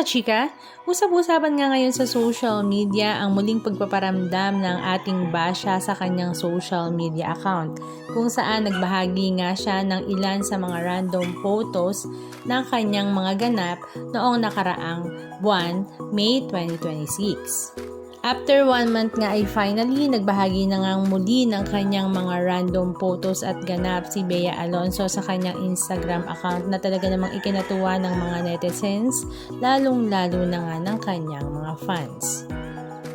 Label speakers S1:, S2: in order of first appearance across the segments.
S1: kachika, usap-usapan nga ngayon sa social media ang muling pagpaparamdam ng ating Basha sa kanyang social media account, kung saan nagbahagi nga siya ng ilan sa mga random photos ng kanyang mga ganap noong nakaraang buwan, May 2026. After 1 month nga ay finally nagbahagi na nga muli ng kanyang mga random photos at ganap si Bea Alonzo sa kanyang Instagram account na talaga namang ikinatuwa ng mga netizens, lalong-lalo na nga ng kanyang mga fans.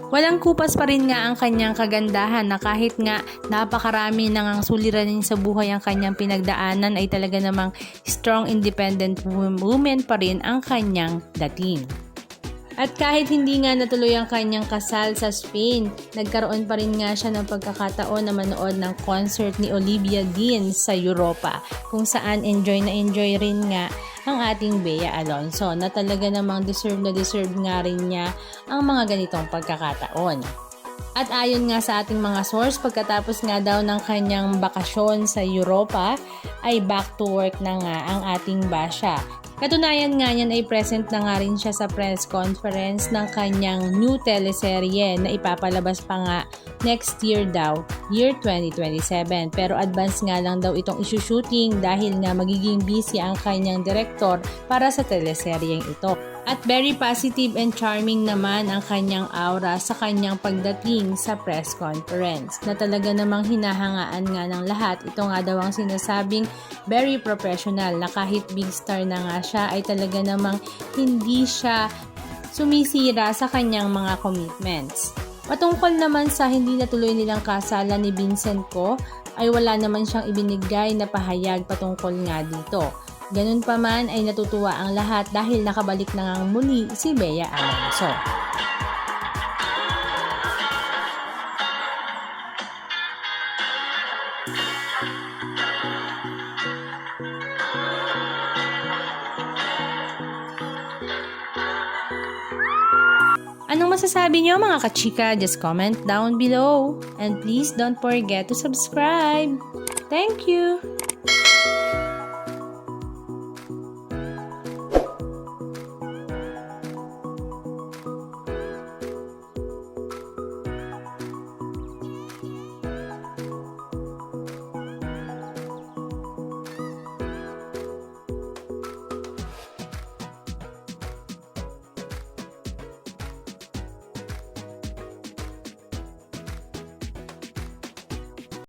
S1: Walang kupas pa rin nga ang kanyang kagandahan na kahit nga napakarami na ngang suliranin sa buhay ang kanyang pinagdaanan ay talaga namang strong independent woman pa rin ang kanyang dating. At kahit hindi nga natuloy ang kanyang kasal sa Spain, nagkaroon pa rin nga siya ng pagkakataon na manood ng concert ni Olivia Dean sa Europa, kung saan enjoy na enjoy rin nga ang ating Bea Alonzo na talaga namang deserve na deserve nga rin niya ang mga ganitong pagkakataon. At ayon nga sa ating mga source, pagkatapos nga daw ng kanyang bakasyon sa Europa, ay back to work na nga ang ating Basha. Katunayan nga niyan ay present na nga rin siya sa press conference ng kanyang new teleserye na ipapalabas pa nga next year daw, year 2027. Pero advance nga lang daw itong isushooting dahil nga magiging busy ang kanyang direktor para sa teleseryeng ito. At very positive and charming naman ang kanyang aura sa kanyang pagdating sa press conference na talaga namang hinahangaan nga ng lahat. Ito nga daw ang sinasabing very professional na kahit big star na nga siya ay talaga namang hindi siya sumisira sa kanyang mga commitments. Patungkol naman sa hindi natuloy nilang kasalan ni Vincent Co ay wala naman siyang ibinigay na pahayag patungkol nga dito. Ganun pa man ay natutuwa ang lahat dahil nakabalik na ngang muli si Bea Alonzo. Anong masasabi niyo mga kachika? Just comment down below. And please don't forget to subscribe. Thank you!